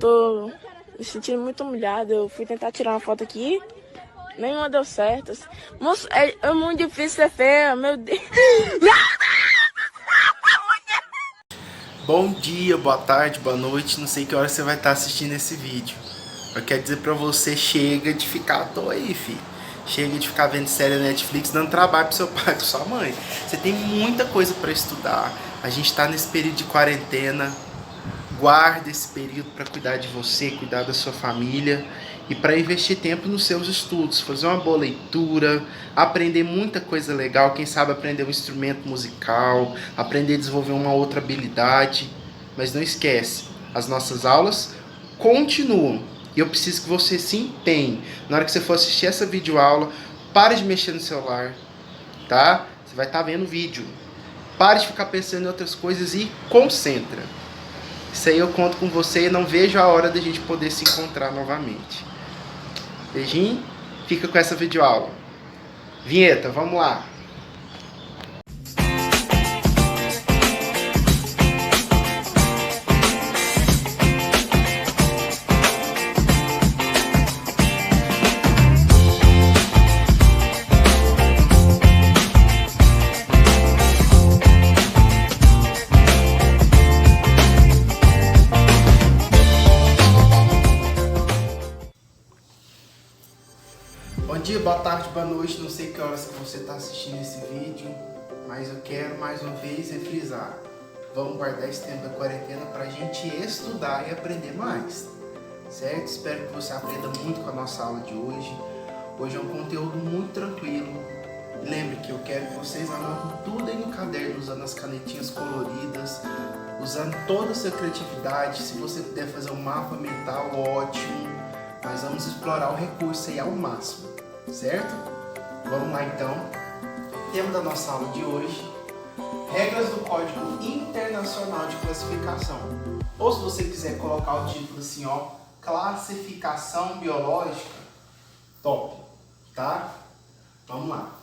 tô me sentindo muito humilhado. Eu fui tentar tirar uma foto aqui, nenhuma deu certo. Moço, é muito difícil ser feia, meu Deus. Bom dia, boa tarde, boa noite, não sei que hora você vai estar assistindo esse vídeo. Eu quero dizer pra você, chega de ficar à toa aí, filho. Chega de ficar vendo série na Netflix, dando trabalho pro seu pai, pra sua mãe. Você tem muita coisa pra estudar. A gente tá nesse período de quarentena. Guarda esse período para cuidar de você, cuidar da sua família e para investir tempo nos seus estudos, fazer uma boa leitura, aprender muita coisa legal, quem sabe aprender um instrumento musical, aprender a desenvolver uma outra habilidade. Mas não esquece, as nossas aulas continuam e eu preciso que você se empenhe. Na hora que você for assistir essa videoaula, pare de mexer no celular, tá? Você vai estar vendo o vídeo. Pare de ficar pensando em outras coisas e concentra. Isso aí eu conto com você e não vejo a hora da gente poder se encontrar novamente. Beijinho, fica com essa videoaula. Vinheta, vamos lá. Bom dia, boa tarde, boa noite, não sei que horas que você está assistindo esse vídeo, mas eu quero mais uma vez refrisar. Vamos guardar esse tempo da quarentena para a gente estudar e aprender mais, certo? Espero que você aprenda muito com a nossa aula de hoje. Hoje é um conteúdo muito tranquilo. E lembre que eu quero que vocês anotem tudo aí no caderno, usando as canetinhas coloridas, usando toda a sua criatividade. Se você puder fazer um mapa mental, ótimo. Nós vamos explorar o recurso aí ao máximo, certo? Vamos lá então. Tema da nossa aula de hoje: regras do Código Internacional de Classificação. Ou se você quiser colocar o título assim, ó, classificação biológica, top, tá? Vamos lá.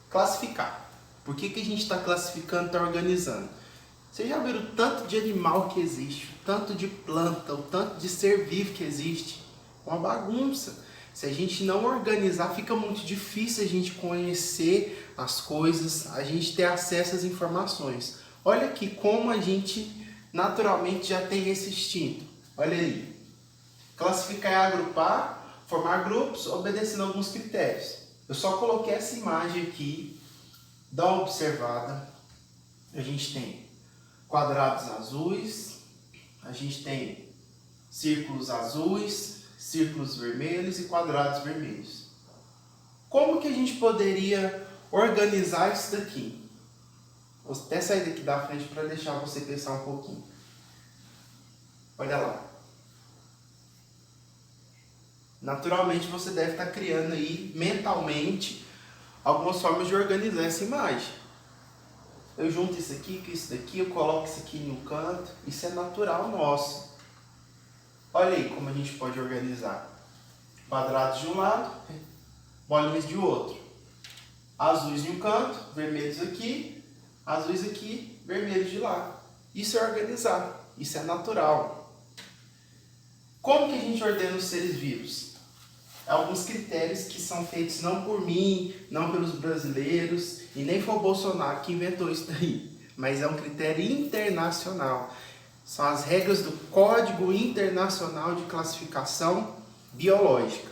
Classificar. Por que a gente está classificando, está organizando? Vocês já viram o tanto de animal que existe, o tanto de planta, o tanto de ser vivo que existe? Uma bagunça. Se a gente não organizar, fica muito difícil a gente conhecer as coisas, a gente ter acesso às informações. Olha aqui como a gente naturalmente já tem esse instinto. Olha aí. Classificar é agrupar, formar grupos, obedecendo alguns critérios. Eu só coloquei essa imagem aqui, dá uma observada. A gente tem quadrados azuis, a gente tem círculos azuis, círculos vermelhos e quadrados vermelhos. Como que a gente poderia organizar isso daqui? Vou até sair daqui da frente para deixar você pensar um pouquinho. Olha lá. Naturalmente você deve estar criando aí mentalmente algumas formas de organizar essa imagem. Eu junto isso aqui com isso daqui, eu coloco isso aqui no canto. Isso é natural nosso. Olha aí como a gente pode organizar. Quadrados de um lado, bolinhas de outro. Azuis de um canto, vermelhos aqui, azuis aqui, vermelhos de lá. Isso é organizar, isso é natural. Como que a gente ordena os seres vivos? Alguns critérios que são feitos não por mim, não pelos brasileiros, e nem foi o Bolsonaro que inventou isso daí, mas é um critério internacional. São as regras do Código Internacional de Classificação Biológica.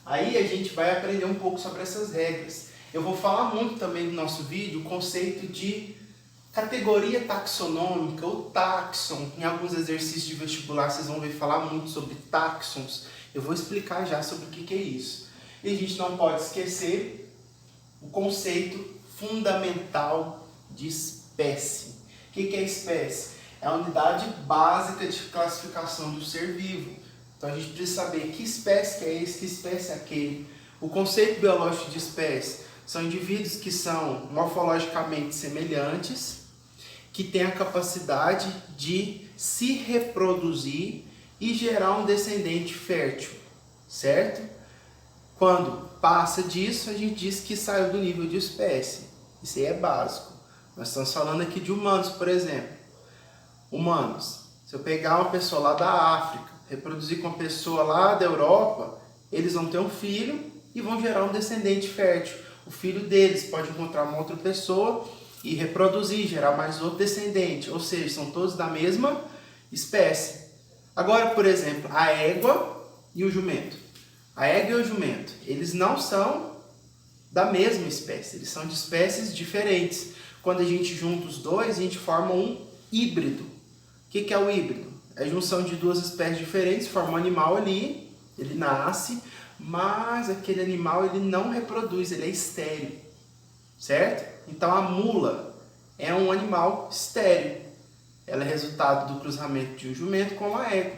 Aí a gente vai aprender um pouco sobre essas regras. Eu vou falar muito também no nosso vídeo o conceito de categoria taxonômica, ou taxon. Em alguns exercícios de vestibular vocês vão ver falar muito sobre taxons. Eu vou explicar já sobre o que é isso. E a gente não pode esquecer o conceito fundamental de espécie. O que é espécie? É a unidade básica de classificação do ser vivo. Então a gente precisa saber que espécie que é esse, que espécie é aquele. O conceito biológico de espécie são indivíduos que são morfologicamente semelhantes, que têm a capacidade de se reproduzir e gerar um descendente fértil, certo? Quando passa disso, a gente diz que saiu do nível de espécie. Isso aí é básico. Nós estamos falando aqui de humanos, por exemplo. Humanos. Se eu pegar uma pessoa lá da África, reproduzir com uma pessoa lá da Europa, eles vão ter um filho e vão gerar um descendente fértil. O filho deles pode encontrar uma outra pessoa e reproduzir, gerar mais outro descendente. Ou seja, são todos da mesma espécie. Agora, por exemplo, a égua e o jumento. A égua e o jumento, eles não são da mesma espécie, eles são de espécies diferentes. Quando a gente junta os dois, a gente forma um híbrido. O que é o híbrido? É a junção de duas espécies diferentes, forma um animal ali, ele nasce, mas aquele animal ele não reproduz, ele é estéril, certo? Então a mula é um animal estéril. Ela é resultado do cruzamento de um jumento com uma égua.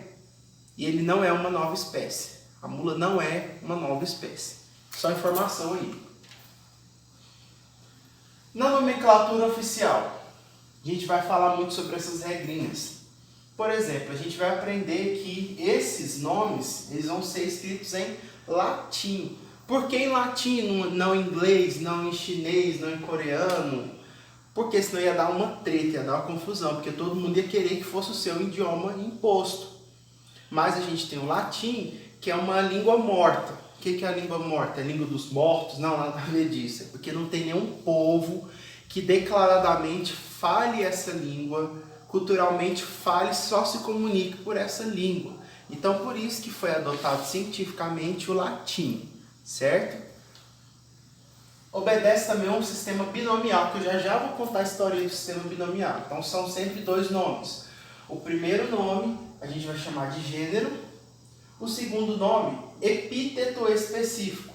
E ele não é uma nova espécie. A mula não é uma nova espécie. Só informação aí. Na nomenclatura oficial, a gente vai falar muito sobre essas regrinhas. Por exemplo, a gente vai aprender que esses nomes eles vão ser escritos em latim. Por que em latim, não em inglês, não em chinês, não em coreano? Porque senão ia dar uma treta, ia dar uma confusão, porque todo mundo ia querer que fosse o seu idioma imposto. Mas a gente tem o latim, que é uma língua morta. O que é a língua morta? É a língua dos mortos? Não, nada a ver disso. É porque não tem nenhum povo que declaradamente fale essa língua, culturalmente fale, só se comunique por essa língua. Então, por isso que foi adotado cientificamente o latim, certo? Obedece também a um sistema binomial, que eu já vou contar a história do sistema binomial. Então, são sempre dois nomes. O primeiro nome a gente vai chamar de gênero. O segundo nome, epíteto específico.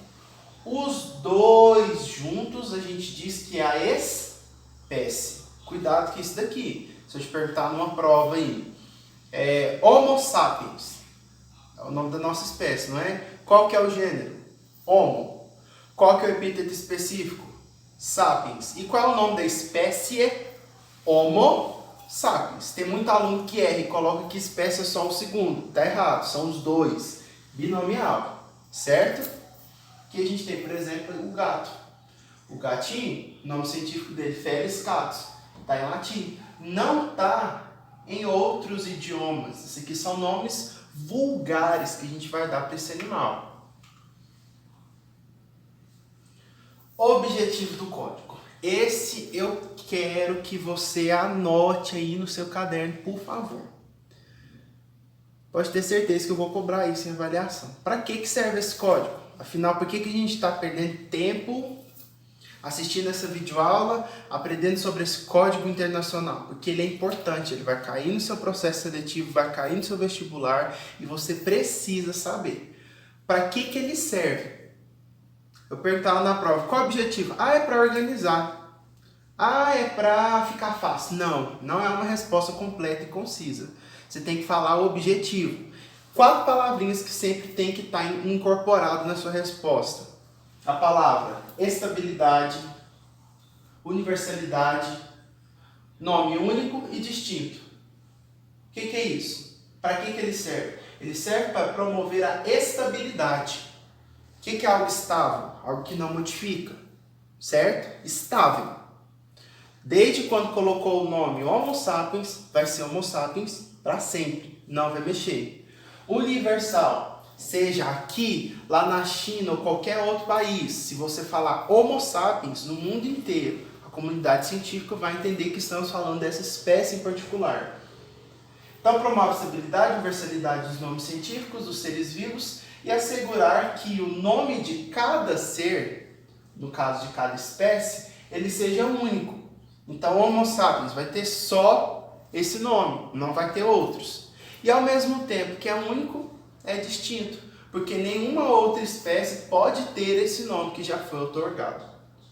Os dois juntos a gente diz que é a espécie. Cuidado com isso daqui. Se eu te perguntar numa prova aí, Homo sapiens, é o nome da nossa espécie, não é? Qual que é o gênero? Homo. Qual que é o epíteto específico? Sapiens. E qual é o nome da espécie? Homo sapiens. Tem muito aluno que erra e coloca que espécie é só o segundo. Tá errado, são os dois. Binomial, certo? Aqui a gente tem, por exemplo, o gato. O gatinho, o nome científico dele, Felis catus, está em latim. Não está em outros idiomas. Esses aqui são nomes vulgares que a gente vai dar para esse animal. Objetivo do código. Esse eu quero que você anote aí no seu caderno, por favor. Pode ter certeza que eu vou cobrar isso em avaliação. Para que serve esse código? Afinal, por que a gente está perdendo tempo assistindo essa videoaula, aprendendo sobre esse código internacional? Porque ele é importante, ele vai cair no seu processo seletivo, vai cair no seu vestibular e você precisa saber. Para que ele serve? Eu perguntava na prova, qual é o objetivo? É para organizar. É para ficar fácil. Não, não é uma resposta completa e concisa. Você tem que falar o objetivo. 4 palavrinhas que sempre tem que estar incorporado na sua resposta. A palavra estabilidade, universalidade, nome único e distinto. O que é isso? Para que ele serve? Ele serve para promover a estabilidade. O que é algo estável? Algo que não modifica, certo? Estável. Desde quando colocou o nome Homo sapiens, vai ser Homo sapiens para sempre, não vai mexer. Universal, seja aqui, lá na China ou qualquer outro país, se você falar Homo sapiens no mundo inteiro, a comunidade científica vai entender que estamos falando dessa espécie em particular. Então, promove a estabilidade e universalidade dos nomes científicos dos seres vivos e assegurar que o nome de cada ser, no caso de cada espécie, ele seja único. Então, Homo sapiens vai ter só esse nome, não vai ter outros. E ao mesmo tempo que é único, é distinto, porque nenhuma outra espécie pode ter esse nome que já foi outorgado,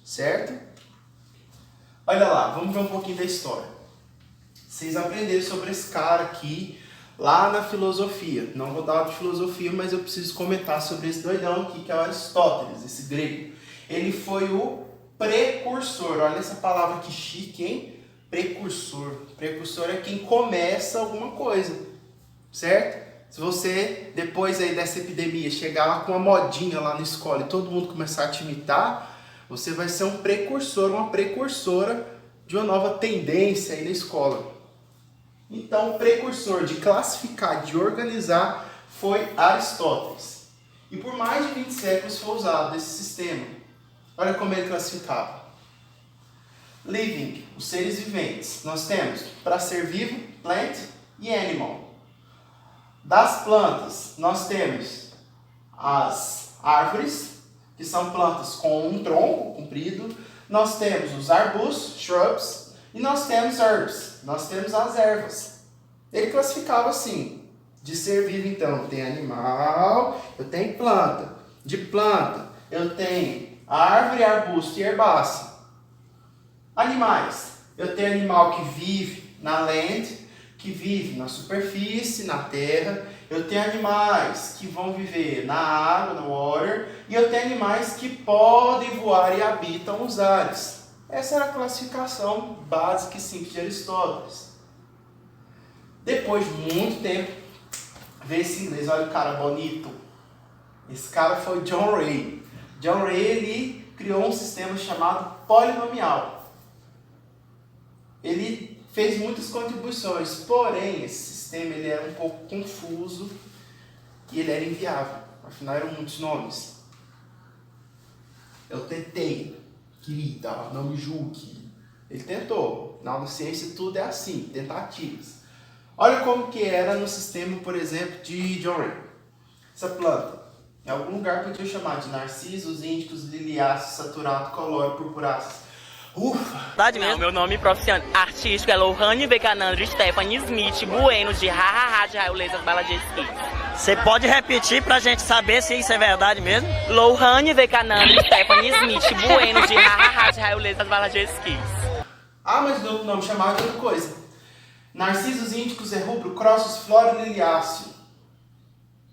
certo? Olha lá, vamos ver um pouquinho da história. Vocês aprenderam sobre esse cara aqui, lá na filosofia. Não vou dar aula de filosofia, mas eu preciso comentar sobre esse doidão aqui, que é o Aristóteles, esse grego. Ele foi o precursor. Olha essa palavra que chique, hein? Precursor. Precursor é quem começa alguma coisa, certo? Se você, depois aí dessa epidemia, chegar lá com uma modinha lá na escola e todo mundo começar a te imitar, você vai ser um precursor, uma precursora de uma nova tendência aí na escola. Então, o precursor de classificar, de organizar, foi Aristóteles. E por mais de 20 séculos foi usado esse sistema. Olha como ele classificava. Living, os seres viventes. Nós temos, para ser vivo, plant e animal. Das plantas, nós temos as árvores, que são plantas com um tronco comprido. Nós temos os arbustos, shrubs, e nós temos herbs, nós temos as ervas. Ele classificava assim, de ser vivo então, tem animal, eu tenho planta. De planta, eu tenho árvore, arbusto e herbácea. Animais, eu tenho animal que vive na land, que vive na superfície, na terra. Eu tenho animais que vão viver na água, no water. E eu tenho animais que podem voar e habitam os ares. Essa era a classificação básica e simples de Aristóteles. Depois de muito tempo, veio esse inglês, olha o cara bonito. Esse cara foi John Ray. John Ray, ele criou um sistema chamado polinomial. Ele fez muitas contribuições, porém esse sistema ele era um pouco confuso e ele era inviável. Afinal, eram muitos nomes. Eu tentei, querida, não me julgue. Ele tentou. Na ciência tudo é assim, tentativas. Olha como que era no sistema, por exemplo, de John Ray. Essa planta, em algum lugar podia chamar de narcisos, índicos, liliáceos, saturados, colóide, purpuráceos. Ufa! Não, meu nome profissional artístico é Lohane Vekanandra Stephanie Smith Bueno de Hahaha de Raiolesas Baladieskis. Você pode repetir pra gente saber se isso é verdade mesmo? Lohane Vekanandra Stephanie Smith Bueno de Hahaha de Raiolesas Baladieskis. Ah, mas no nome chamava de outra coisa. Narcisos, índicos, rubro, crossos, flora, liliáceo.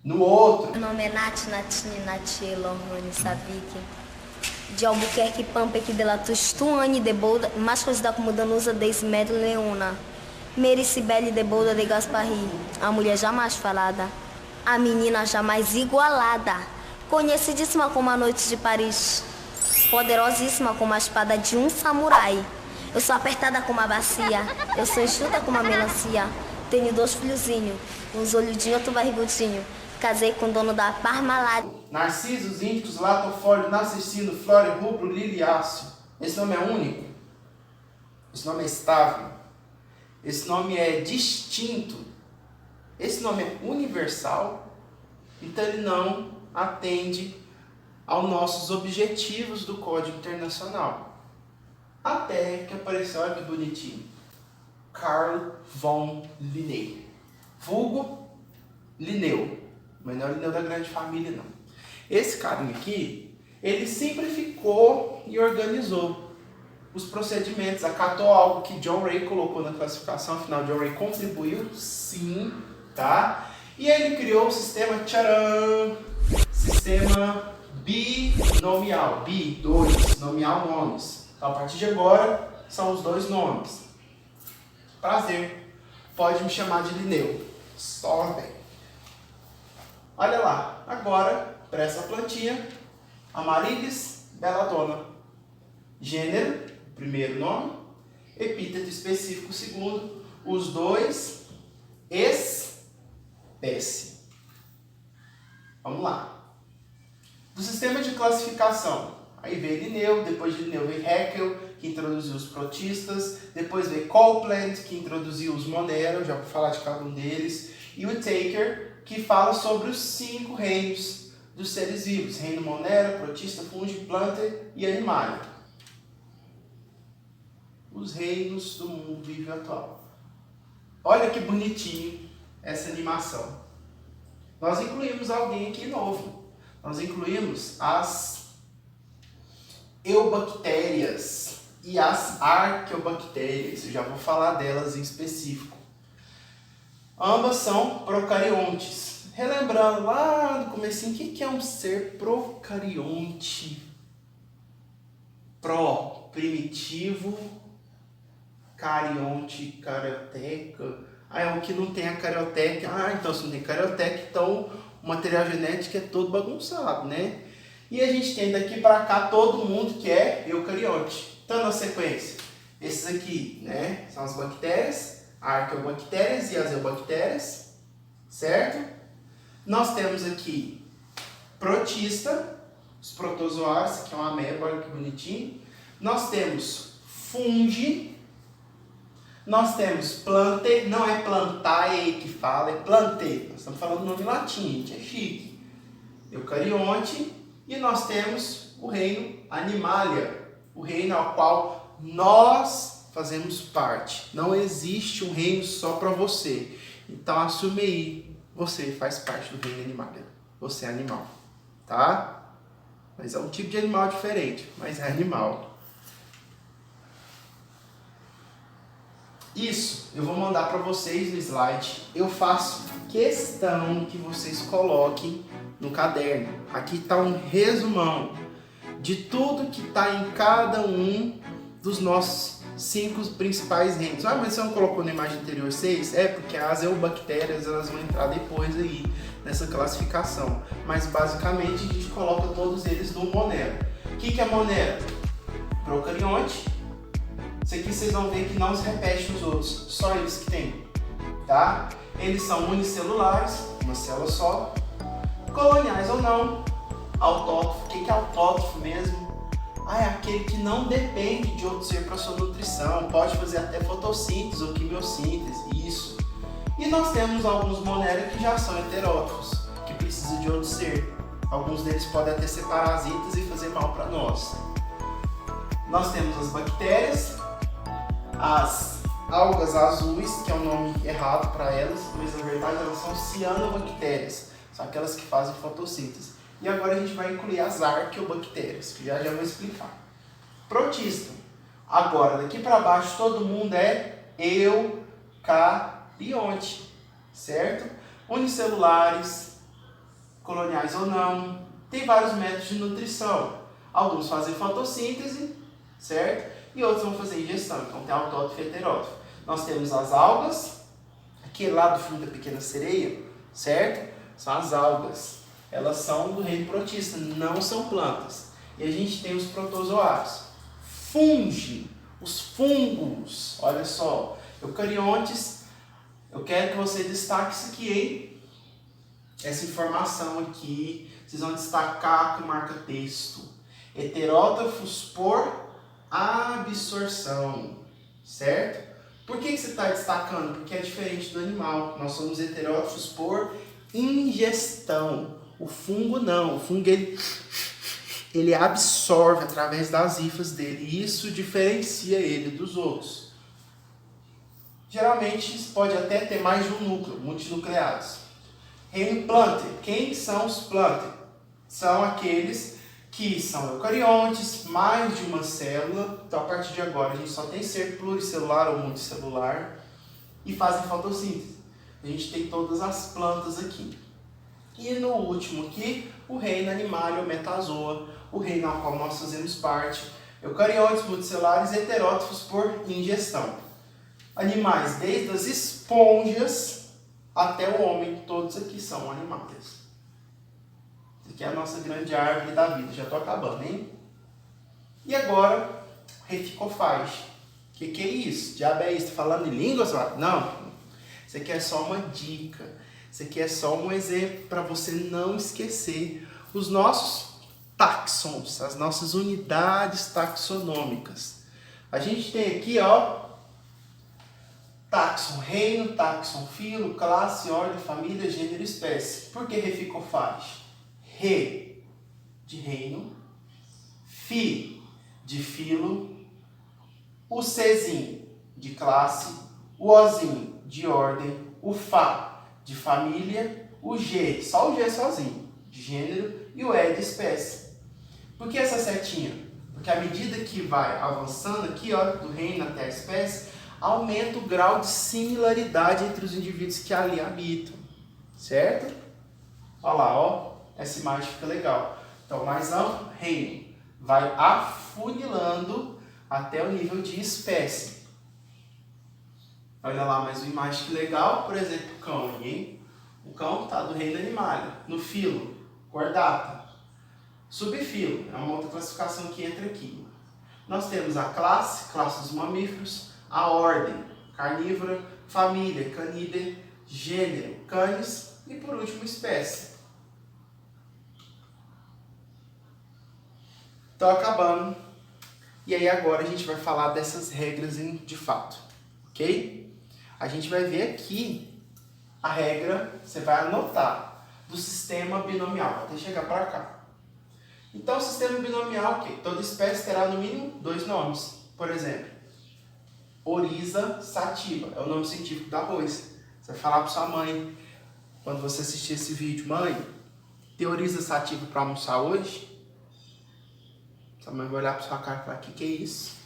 No outro. Meu nome é Nath Lohane Savik. De Albuquerque, Pampec, de la Tustuane, de Bolda, mais conhecida como Danusa de Ismed Leona. Mary Cibele de Bolda de Gasparri, a mulher jamais falada, a menina jamais igualada, conhecidíssima como a noite de Paris, poderosíssima como a espada de um samurai. Eu sou apertada como a bacia, eu sou enxuta como a melancia, tenho 2 filhozinhos, uns olhudinhos, outro barrigudinho. Casei com o dono da Parmalat. Narcisos, índicos, latofólio, narcisino, flora, rubro, liliáceo. Esse nome é único. Esse nome é estável. Esse nome é distinto. Esse nome é universal. Então ele não atende aos nossos objetivos do Código Internacional. Até que apareceu, olha que bonitinho, Carl von Linné, vulgo Linneu. Mas não é o Linneu da grande família, não. Esse carinha aqui, ele simplificou e organizou os procedimentos, acatou algo que John Ray colocou na classificação, afinal John Ray contribuiu, sim, tá? E ele criou o sistema, tcharam, sistema binomial, bi, 2, nomeal, nomes. Então, a partir de agora, são os 2 nomes. Prazer, pode me chamar de Linneu, só bem. Olha lá, agora, para essa plantinha, Amaryllis belladonna. Gênero, primeiro nome, epíteto específico, segundo, os 2, espécie. Vamos lá. Do sistema de classificação, aí veio Linneu, depois de Linneu veio Haeckel, que introduziu os protistas, depois veio Copeland, que introduziu os Monero, já vou falar de cada um deles, e o Taker, que fala sobre os 5 reinos dos seres vivos: reino monero, protista, fungi, planta e animal. Os reinos do mundo vivo atual. Olha que bonitinho essa animação. Nós incluímos alguém aqui novo. Nós incluímos as eubactérias e as arqueobactérias. Eu já vou falar delas em específico. Ambas são procariontes. Relembrando lá no comecinho, o que é um ser procarionte? Primitivo, carionte, carioteca. Ah, é o que não tem a carioteca. Ah, então se não tem carioteca, então o material genético é todo bagunçado, né? E a gente tem daqui para cá todo mundo que é eucarionte. Então, na sequência, esses aqui, né, são as bactérias. arqueobactérias e as eubactérias, certo? Nós temos aqui protista, os protozoários, esse aqui é uma ameba, olha que bonitinho. Nós temos fungi, nós temos plante, não é plantae que fala, é plante. Nós estamos falando nome latim, gente, é chique. Eucarionte, e nós temos o reino Animalia, o reino ao qual nós fazemos parte. Não existe um reino só para você. Então assume aí, você faz parte do reino Animalia. Você é animal, tá? Mas é um tipo de animal diferente, mas é animal. Isso eu vou mandar para vocês no slide. Eu faço questão que vocês coloquem no caderno. Aqui está um resumão de tudo que está em cada um dos nossos 5 principais reinos. Ah, mas você não colocou na imagem anterior 6? É porque as eubactérias elas vão entrar depois aí nessa classificação. Mas basicamente a gente coloca todos eles no monero. O que é monero? Procarionte. Isso aqui vocês vão ver que não se repete nos outros, só eles que tem, tá? Eles são unicelulares, uma célula só, coloniais ou não, autótrofo. O que é autótrofo mesmo? É aquele que não depende de outro ser para sua nutrição, pode fazer até fotossíntese ou quimiossíntese, isso. E nós temos alguns moneros que já são heterótrofos, que precisam de outro ser. Alguns deles podem até ser parasitas e fazer mal para nós. Nós temos as bactérias, as algas azuis, que é um nome errado para elas, mas na verdade elas são cianobactérias, são aquelas que fazem fotossíntese. E agora a gente vai incluir as arqueobactérias, que já vou explicar. Protista. Agora, daqui para baixo, todo mundo é eucarionte, certo? Unicelulares, coloniais ou não. Tem vários métodos de nutrição. Alguns fazem fotossíntese, certo? E outros vão fazer ingestão. Então tem autótrofo e heterótrofo. Nós temos as algas, aquele lá do fundo da pequena sereia, certo? São as algas. Elas são do reino protista, não são plantas. E a gente tem os protozoários. Fungi, os fungos, olha só. Eucariontes, eu quero que você destaque isso aqui, hein? Essa informação aqui, vocês vão destacar com marca-texto. Heterótrofos por absorção, certo? Por que você está destacando? Porque é diferente do animal. Nós somos heterótrofos por ingestão. O fungo não. O fungo ele absorve através das hifas dele. E isso diferencia ele dos outros. Geralmente pode até ter mais de um núcleo, multinucleados. Reino plante. Quem são os plante? São aqueles que são eucariontes, mais de uma célula. Então a partir de agora a gente só tem ser pluricelular ou multicelular e fazem fotossíntese. A gente tem todas as plantas aqui. E no último aqui, o reino Animalia, metazoa, o reino ao qual nós fazemos parte. Eucariontes, multicelulares, heterótrofos por ingestão. Animais, desde as esponjas até o homem, todos aqui são animais. Isso aqui é a nossa grande árvore da vida. Já estou acabando, hein? E agora, reficofage. O que é isso? Diabo é isso? Falando em línguas? Não. Isso aqui é só uma dica. Isso aqui é só um exemplo para você não esquecer os nossos táxons, as nossas unidades taxonômicas. A gente tem aqui, ó, táxon reino, táxon filo, classe, ordem, família, gênero, espécie. Por que reficofage? Re de reino, fi de filo, o Czinho de classe, o Ozinho de ordem, o Fá de família, o G, só o G sozinho, de gênero, e o E de espécie. Por que essa setinha? Porque à medida que vai avançando aqui, ó, do reino até a espécie, aumenta o grau de similaridade entre os indivíduos que ali habitam, certo? Olha lá, ó, essa imagem fica legal. Então, mais amplo, reino, vai afunilando até o nível de espécie. Olha lá mais uma imagem que legal, por exemplo, o cão, hein? O cão está do reino Animalia. No filo, Chordata. Subfilo, é uma outra classificação que entra aqui. Nós temos a classe dos mamíferos, a ordem, carnívora, família, Canidae, gênero, Canis e por último, espécie. Então, acabando. E aí agora a gente vai falar dessas regras de fato, ok? A gente vai ver aqui a regra, você vai anotar, do sistema binomial, até chegar para cá. Então, o sistema binomial, ok? Toda espécie terá no mínimo 2 nomes. Por exemplo, Oryza sativa, é o nome científico do arroz. Você vai falar para sua mãe, quando você assistir esse vídeo, mãe, tem Oryza sativa para almoçar hoje? Sua mãe vai olhar para sua cara e falar, que é isso?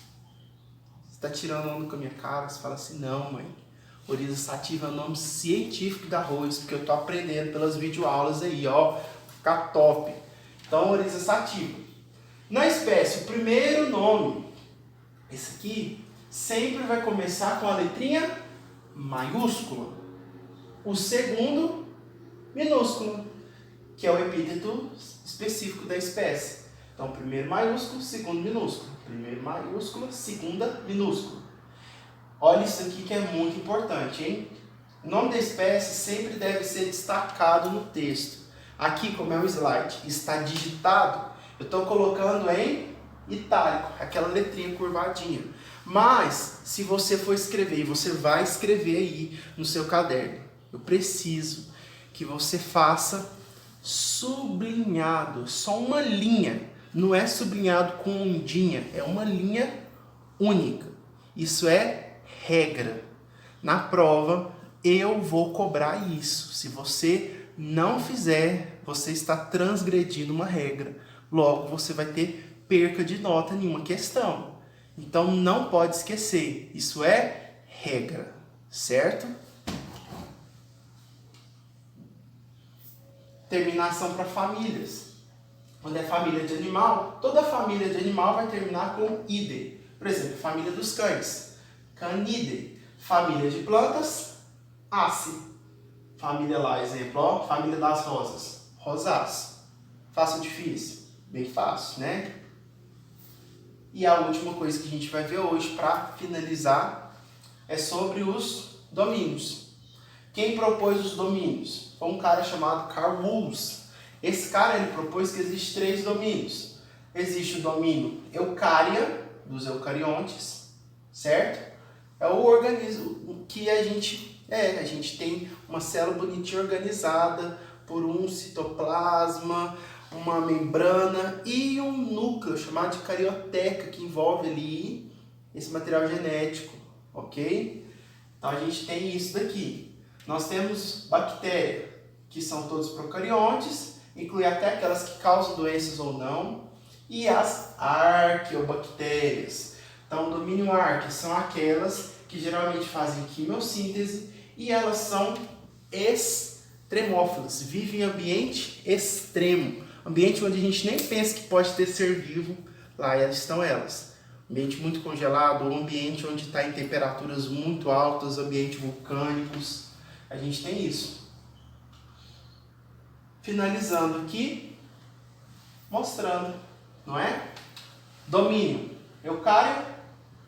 Você está tirando onda com a minha cara? Você fala assim, não mãe, Oryza sativa é o nome científico do arroz, porque eu estou aprendendo pelas videoaulas aí, ó, ficar top. Então, Oryza sativa. Na espécie, o primeiro nome, esse aqui, sempre vai começar com a letrinha maiúscula. O segundo, minúsculo, que é o epíteto específico da espécie. Então, primeiro maiúsculo, segundo minúsculo. Primeiro maiúsculo, segunda minúsculo. Olha isso aqui que é muito importante, hein? O nome da espécie sempre deve ser destacado no texto. Aqui, como é um slide, está digitado, eu estou colocando em itálico, aquela letrinha curvadinha. Mas, se você for escrever, e você vai escrever aí no seu caderno, eu preciso que você faça sublinhado, só uma linha. Não é sublinhado com ondinha, é uma linha única. Isso é regra. Na prova, eu vou cobrar isso. Se você não fizer, você está transgredindo uma regra. Logo, você vai ter perca de nota em uma questão. Então, não pode esquecer. Isso é regra, certo? Terminação para famílias. Quando é família de animal, toda família de animal vai terminar com ide. Por exemplo, família dos cães, Canidae. Família de plantas, Ace. Família lá, exemplo, ó, família das rosas, Rosácea. Fácil ou difícil? Bem fácil, né? E a última coisa que a gente vai ver hoje, para finalizar, é sobre os domínios. Quem propôs os domínios? Foi um cara chamado Carl Woolf. Esse cara, ele propôs que existem 3 domínios. Existe o domínio eucária, dos eucariontes, certo? É o organismo que a gente tem uma célula bonitinha organizada por um citoplasma, uma membrana e um núcleo chamado de carioteca, que envolve ali esse material genético, ok? Então a gente tem isso daqui. Nós temos bactérias, que são todos procariontes, inclui até aquelas que causam doenças ou não, e as arqueobactérias. Então, o domínio arque são aquelas que geralmente fazem quimiossíntese e elas são extremófilas, vivem em ambiente extremo, ambiente onde a gente nem pensa que pode ter ser vivo, lá estão elas. Ambiente muito congelado, ou ambiente onde está em temperaturas muito altas, ambientes vulcânicos, a gente tem isso. Finalizando aqui, mostrando, não é? Domínio, eucário,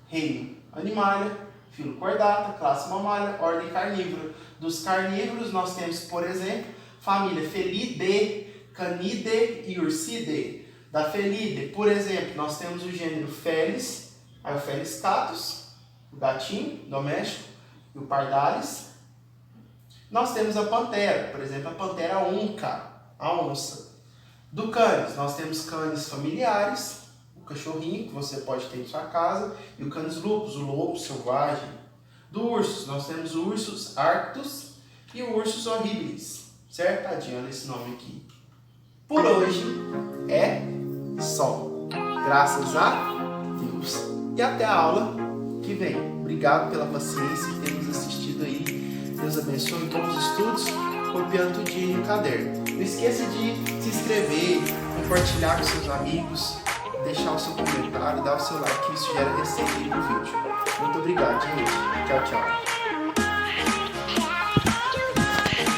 reino, animalia, filo Chordata, classe mamália, ordem carnívora. Dos carnívoros nós temos, por exemplo, família Felidae, Canidae e Ursidae. Da Felidae, por exemplo, nós temos o gênero Felis, aí o Felis catus, o gatinho doméstico, e o Pardalis. Nós temos a Pantera, por exemplo, a Pantera unca, a onça. Do Canis, nós temos canis familiares, o cachorrinho que você pode ter em sua casa, e o Canis lupus, o lobo selvagem. Do Ursus, nós temos o Ursus arctos e o Ursus horribilis, certo? Tadinho, olha esse nome aqui. Por hoje é só. Graças a Deus. E até a aula que vem. Obrigado pela paciência que tem nos assistido aí. Deus abençoe, bons estudos, copiando tudinho no caderno. Não esqueça de se inscrever, compartilhar com seus amigos, deixar o seu comentário, dar o seu like, que isso gera receita aí no vídeo. Muito obrigado, gente. Tchau, tchau.